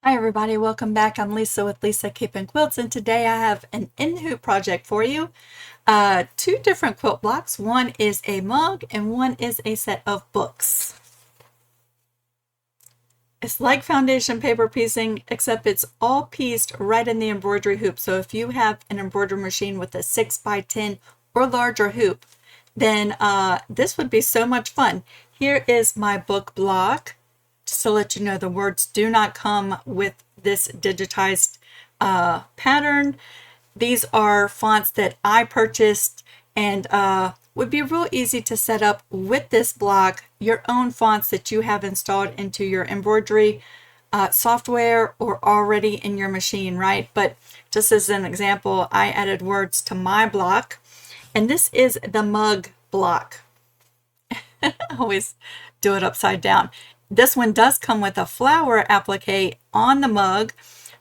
Hi everybody, welcome back. I'm Lisa with Lisa Capen Quilts, and today I have an in-hoop project for you. Two different quilt blocks. One is a mug and one is a set of books. It's like foundation paper piecing, except it's all pieced right in the embroidery hoop. So if you have an embroidery machine with a 6x10 or larger hoop, then this would be so much fun. Here is my book block. Just to let you know, the words do not come with this digitized pattern. These are fonts that I purchased and would be real easy to set up with this block, your own fonts that you have installed into your embroidery software or already in your machine, right? But just as an example, I added words to my block, and this is the mug block. I always do it upside down. This one does come with a flower applique on the mug,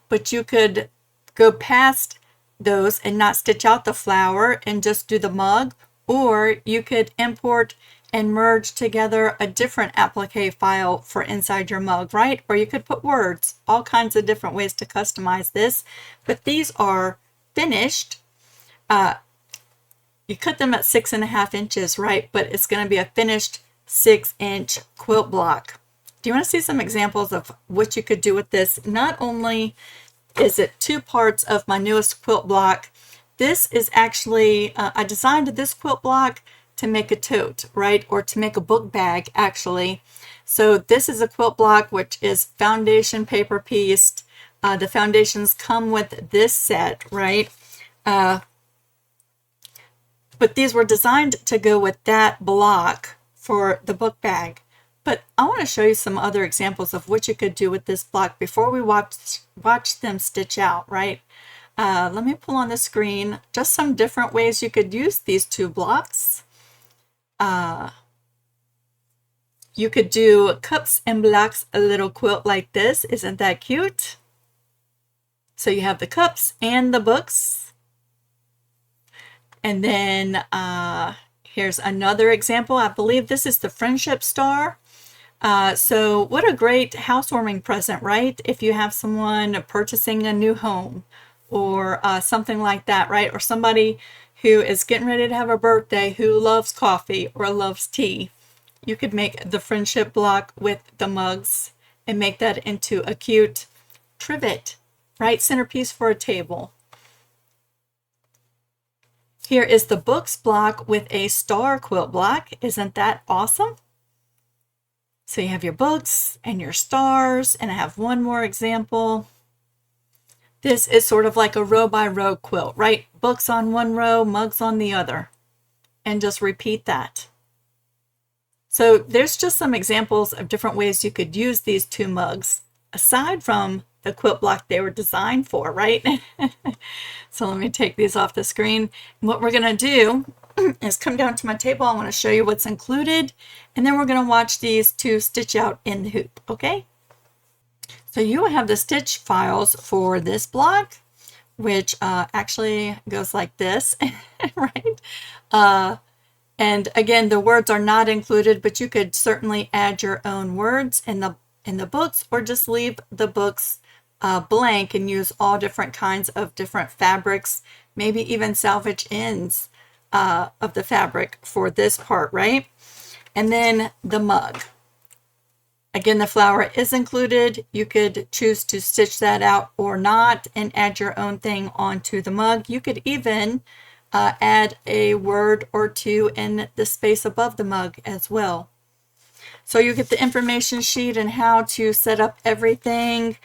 but you could go past those and not stitch out the flower and just do the mug, or you could import and merge together a different applique file for inside your mug, right? Or you could put words, all kinds of different ways to customize this, but these are finished. You cut them at 6.5 inches, right? But it's going to be a finished 6-inch quilt block. Do you want to see some examples of what you could do with this? Not only is it two parts of my newest quilt block, this is actually, I designed this quilt block to make a tote, right? Or to make a book bag, actually. So this is a quilt block, which is foundation paper pieced. The foundations come with this set, right? But these were designed to go with that block for the book bag. But I want to show you some other examples of what you could do with this block before we watch them stitch out, right? Let me pull on the screen just some different ways you could use these two blocks. You could do cups and blocks, a little quilt like this. Isn't that cute? So you have the cups and the books. And then here's another example. I believe this is the friendship star. So what a great housewarming present, right? If you have someone purchasing a new home or something like that, right? Or somebody who is getting ready to have a birthday who loves coffee or loves tea. You could make the friendship block with the mugs and make that into a cute trivet, right? Centerpiece for a table. Here is the books block with a star quilt block. Isn't that awesome? So you have your books and your stars, and I have one more example. This is sort of like a row by row quilt, right? Books on one row, mugs on the other, and just repeat that. So there's just some examples of different ways you could use these two mugs, aside from the quilt block they were designed for, right? So let me take these off the screen. What we're going to do is come down to my table. I want to show you what's included, and then we're going to watch these two stitch out in the hoop, okay? So you have the stitch files for this block, which actually goes like this, right? And again, the words are not included, but you could certainly add your own words in the books, or just leave the books blank and use all different kinds of different fabrics, maybe even salvage ends of the fabric for this part, right? And then the mug. Again, the flower is included. You could choose to stitch that out or not and add your own thing onto the mug. You could even add a word or two in the space above the mug as well. So you get the information sheet and how to set up everything.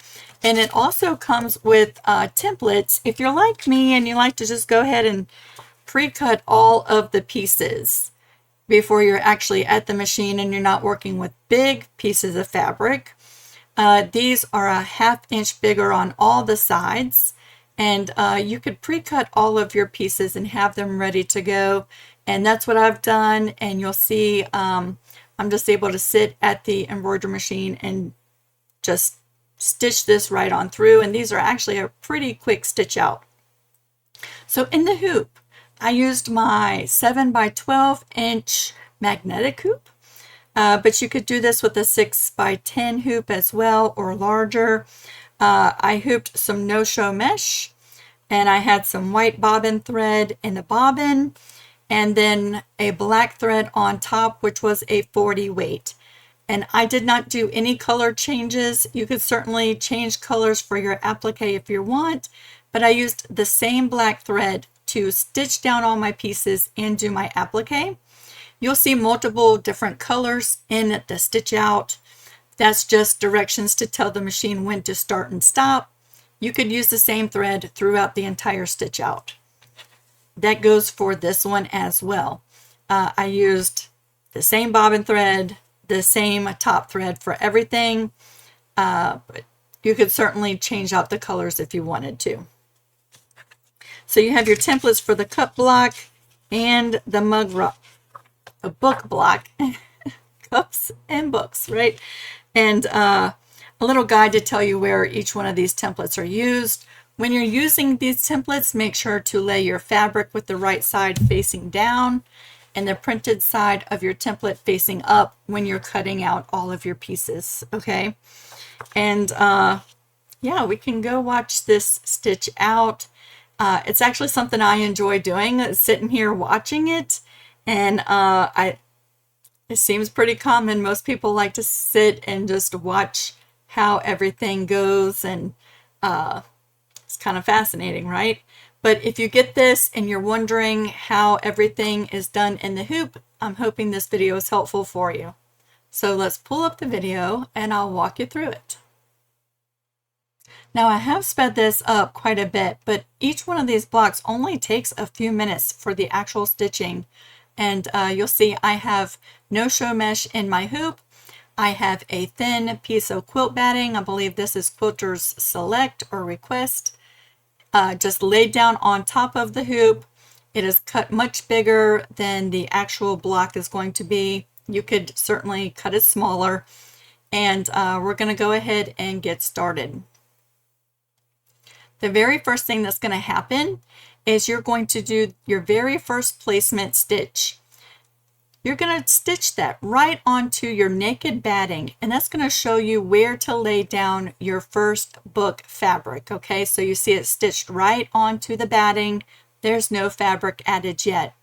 And it also comes with templates. If you're like me and you like to just go ahead and pre-cut all of the pieces before you're actually at the machine and you're not working with big pieces of fabric, these are a 1/2 inch bigger on all the sides. And you could pre-cut all of your pieces and have them ready to go. And that's what I've done. And you'll see I'm just able to sit at the embroidery machine and just stitch this right on through. And these are actually a pretty quick stitch out. So in the hoop, I used my 7x12 inch magnetic hoop. But you could do this with a 6x10 hoop as well, or larger. I hooped some no-show mesh, and I had some white bobbin thread in the bobbin, and then a black thread on top, which was a 40 weight. And I did not do any color changes. You could certainly change colors for your applique if you want, but I used the same black thread to stitch down all my pieces and do my applique. You'll see multiple different colors in the stitch out. That's just directions to tell the machine when to start and stop. You could use the same thread throughout the entire stitch out. That goes for this one as well. I used the same bobbin thread, the same top thread for everything, but you could certainly change out the colors if you wanted to. So you have your templates for the cup block and the book block, cups and books, right? And a little guide to tell you where each one of these templates are used. When you're using these templates, make sure to lay your fabric with the right side facing down and the printed side of your template facing up when you're cutting out all of your pieces, okay? And yeah, we can go watch this stitch out. It's actually something I enjoy doing, sitting here watching it. And it seems pretty common. Most people like to sit and just watch how everything goes, and it's kind of fascinating, right? But if you get this and you're wondering how everything is done in the hoop, I'm hoping this video is helpful for you. So let's pull up the video and I'll walk you through it. Now I have sped this up quite a bit, but each one of these blocks only takes a few minutes for the actual stitching. And you'll see I have no show mesh in my hoop. I have a thin piece of quilt batting. I believe this is Quilters Select or Request. Just laid down on top of the hoop. It is cut much bigger than the actual block is going to be. You could certainly cut it smaller. And we're going to go ahead and get started. The very first thing that's going to happen is you're going to do your very first placement stitch. You're going to stitch that right onto your naked batting, and that's going to show you where to lay down your first book fabric, okay? So you see it stitched right onto the batting. There's no fabric added yet.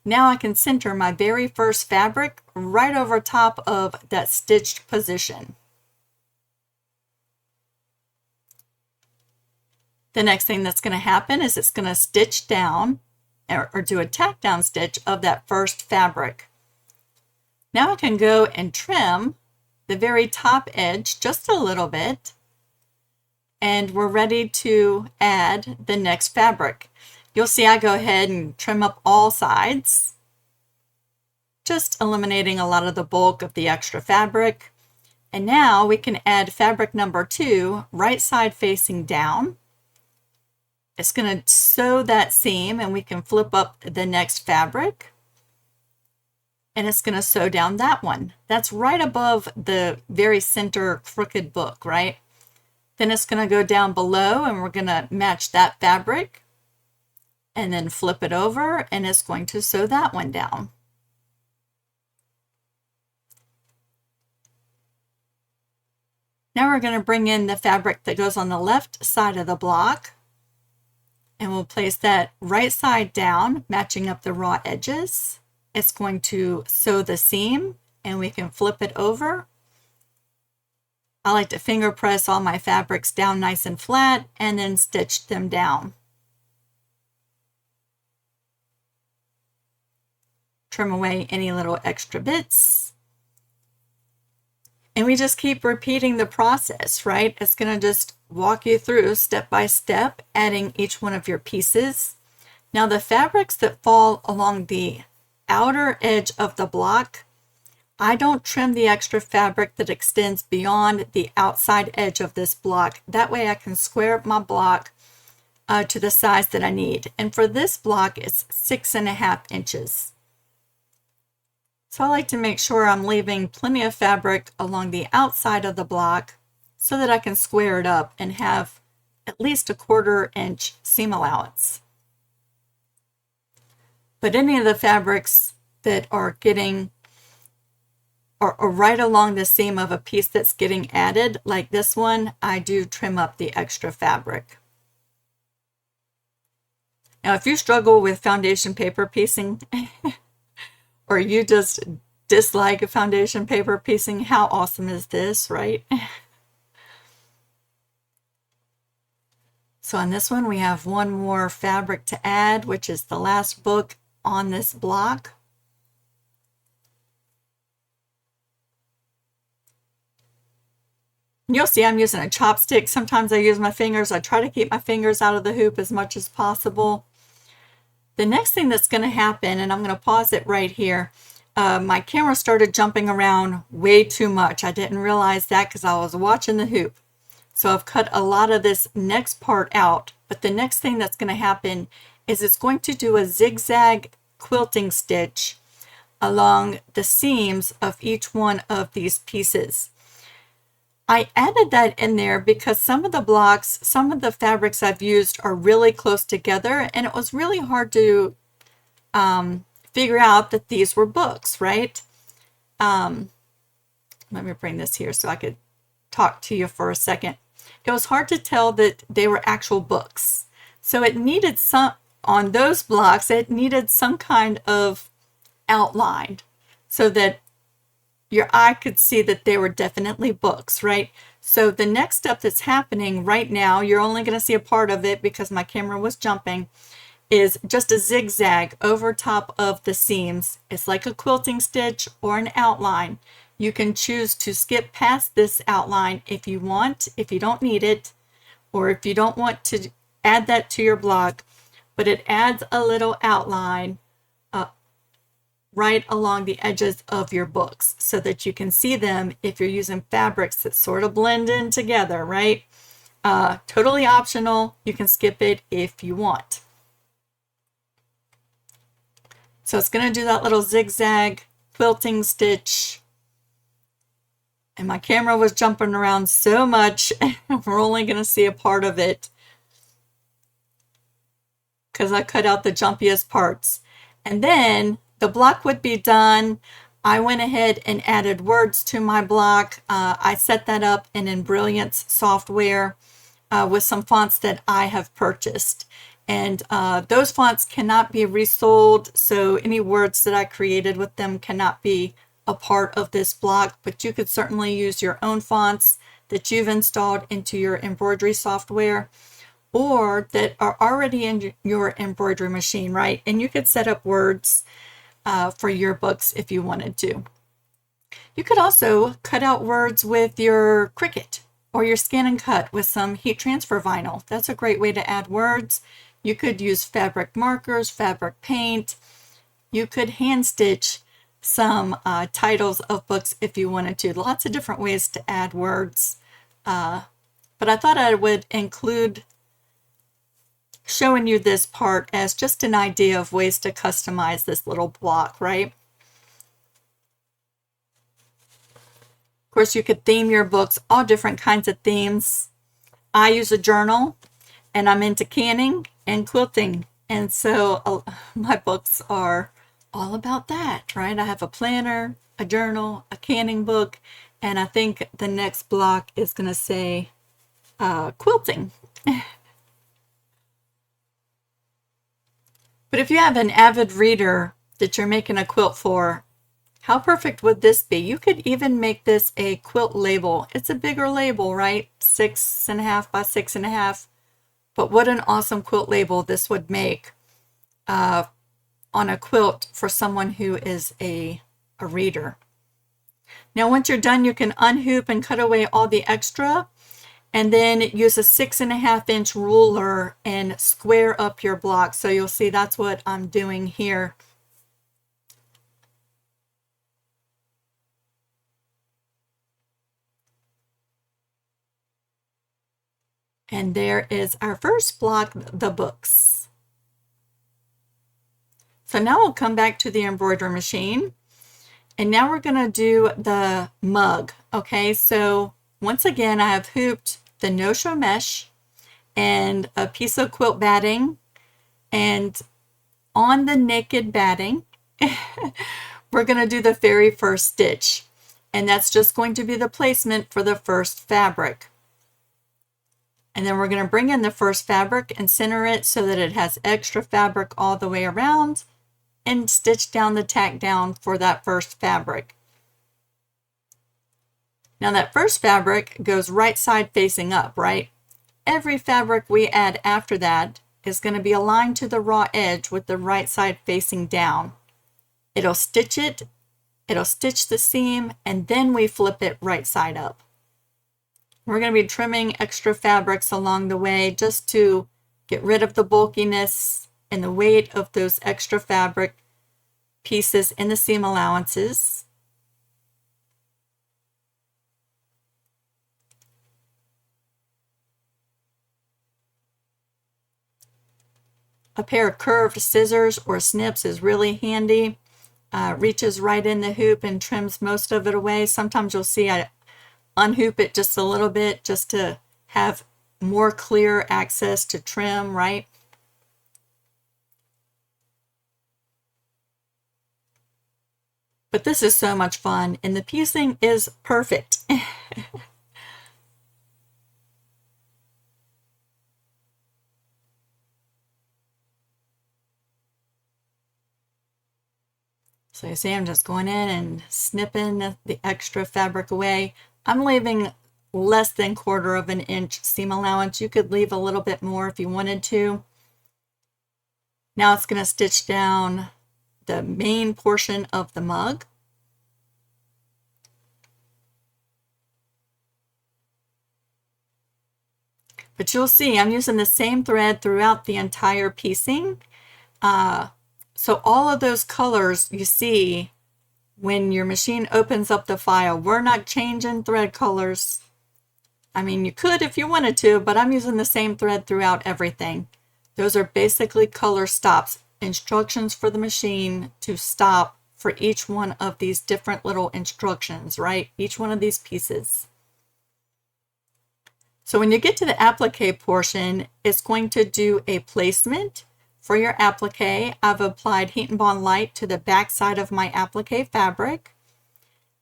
Now I can center my very first fabric right over top of that stitched position. The next thing that's going to happen is it's going to stitch down or do a tack down stitch of that first fabric. Now I can go and trim the very top edge just a little bit, and we're ready to add the next fabric. You'll see I go ahead and trim up all sides, just eliminating a lot of the bulk of the extra fabric. And now we can add fabric number 2, right side facing down. It's going to sew that seam, and we can flip up the next fabric, and it's going to sew down that one. That's right above the very center crooked book, right? Then it's going to go down below, and we're going to match that fabric and then flip it over, and it's going to sew that one down. Now we're going to bring in the fabric that goes on the left side of the block. And we'll place that right side down, matching up the raw edges. It's going to sew the seam, and we can flip it over. I like to finger press all my fabrics down nice and flat and then stitch them down. Trim away any little extra bits. And we just keep repeating the process, right? It's going to just walk you through step by step, adding each one of your pieces. Now the fabrics that fall along the outer edge of the block, I don't trim the extra fabric that extends beyond the outside edge of this block. That way I can square up my block to the size that I need. And for this block, it's 6.5 inches. So I like to make sure I'm leaving plenty of fabric along the outside of the block so that I can square it up and have at least a 1/4 inch seam allowance. But any of the fabrics that are getting or right along the seam of a piece that's getting added, like this one, I do trim up the extra fabric. Now, if you struggle with foundation paper piecing, or you just dislike foundation paper piecing, how awesome is this, right? So on this one, we have one more fabric to add, which is the last book on this block. You'll see I'm using a chopstick. Sometimes I use my fingers. I try to keep my fingers out of the hoop as much as possible. The next thing that's going to happen, and I'm going to pause it right here, my camera started jumping around way too much. I didn't realize that because I was watching the hoop. So I've cut a lot of this next part out. But the next thing that's going to happen is it's going to do a zigzag quilting stitch along the seams of each one of these pieces. I added that in there because some of the blocks, some of the fabrics I've used are really close together, and it was really hard to figure out that these were books, right? Let me bring this here so I could talk to you for a second. It was hard to tell that they were actual books. So it needed some, on those blocks, it needed some kind of outline so that your eye could see that they were definitely books, right? So the next step that's happening right now, you're only going to see a part of it because my camera was jumping, is just a zigzag over top of the seams. It's like a quilting stitch or an outline. You can choose to skip past this outline if you want, if you don't need it, or if you don't want to add that to your block, but it adds a little outline right along the edges of your books so that you can see them if you're using fabrics that sort of blend in together, right? Totally optional. You can skip it if you want. So it's going to do that little zigzag quilting stitch. And my camera was jumping around so much, we're only going to see a part of it because I cut out the jumpiest parts. And then the block would be done. I went ahead and added words to my block. I set that up in Embrilliance software with some fonts that I have purchased. And those fonts cannot be resold, so any words that I created with them cannot be a part of this block, but you could certainly use your own fonts that you've installed into your embroidery software or that are already in your embroidery machine, right? And you could set up words for your books if you wanted to. You could also cut out words with your Cricut or your Scan and Cut with some heat transfer vinyl. That's a great way to add words. You could use fabric markers, fabric paint. You could hand stitch some titles of books if you wanted to. Lots of different ways to add words. But I thought I would include showing you this part as just an idea of ways to customize this little block, right? Of course, you could theme your books, all different kinds of themes. I use a journal, and I'm into canning and quilting. And so my books are all about that, right? I have a planner, a journal, a canning book, and I think the next block is going to say quilting. But if you have an avid reader that you're making a quilt for, how perfect would this be? You could even make this a quilt label. It's a bigger label, right? 6.5 by 6.5. But what an awesome quilt label this would make on a quilt for someone who is a reader. Now, once you're done, you can unhoop and cut away all the extra, and then use a 6.5-inch ruler and square up your block. So you'll see that's what I'm doing here. And there is our first block, the books. So now we'll come back to the embroidery machine. And now we're going to do the mug. Okay, so once again, I have hooped the no-show mesh and a piece of quilt batting. And on the naked batting, we're going to do the very first stitch. And that's just going to be the placement for the first fabric. And then we're going to bring in the first fabric and center it so that it has extra fabric all the way around, and stitch down the tack down for that first fabric. Now that first fabric goes right side facing up, right? Every fabric we add after that is going to be aligned to the raw edge with the right side facing down. It'll stitch it, it'll stitch the seam, and then we flip it right side up. We're going to be trimming extra fabrics along the way just to get rid of the bulkiness and the weight of those extra fabric pieces in the seam allowances. A pair of curved scissors or snips is really handy. Reaches right in the hoop and trims most of it away. Sometimes you'll see I unhoop it just a little bit just to have more clear access to trim, right? But this is so much fun, and the piecing is perfect. So you see I'm just going in and snipping the extra fabric away. I'm leaving less than 1/4 of an inch seam allowance. You could leave a little bit more if you wanted to. Now it's going to stitch down the main portion of the mug. But you'll see I'm using the same thread throughout the entire piecing. So all of those colors you see when your machine opens up the file, we're not changing thread colors. I mean, you could if you wanted to, but I'm using the same thread throughout everything. Those are basically color stops, instructions for the machine to stop for each one of these different little instructions, right? Each one of these pieces. So when you get to the applique portion, it's going to do a placement. For your applique, I've applied Heat and Bond Light to the back side of my applique fabric,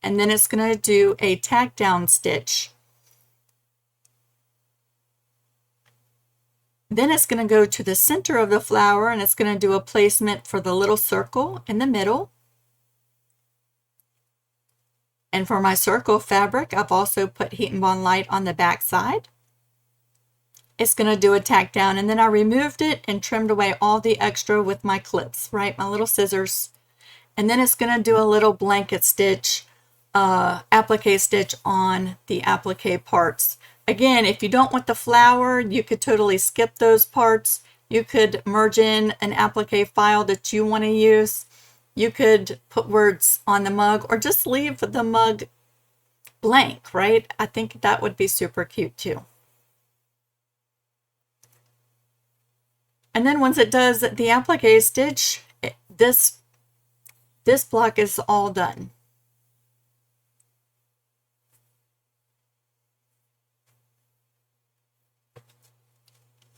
and then it's going to do a tack down stitch. Then it's going to go to the center of the flower, and it's going to do a placement for the little circle in the middle. And for my circle fabric, I've also put Heat and Bond Light on the back side. It's going to do a tack down, and then I removed it and trimmed away all the extra with my clips, right? My little scissors. And then it's going to do a little blanket stitch, applique stitch on the applique parts. Again, if you don't want the flower, you could totally skip those parts. You could merge in an applique file that you want to use. You could put words on the mug or just leave the mug blank, right? I think that would be super cute too. And then once it does the applique stitch, this block is all done.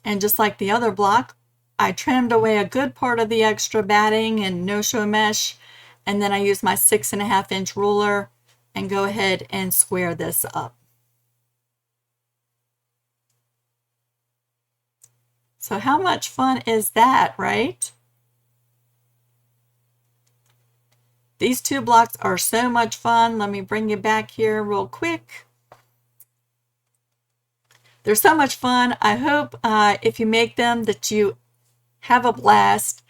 And just like the other block, I trimmed away a good part of the extra batting and no-show mesh, and then I used my 6.5 inch ruler and go ahead and square this up. So how much fun is that, right? These two blocks are so much fun. Let me bring you back here real quick. They're so much fun. I hope if you make them that you have a blast.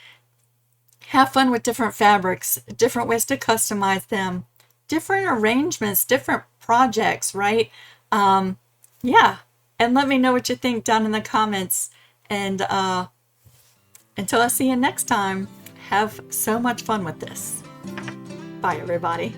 Have fun with different fabrics, different ways to customize them, different arrangements, different projects, right? Yeah, and let me know what you think down in the comments. And until I see you next time, have so much fun with this. Bye, everybody.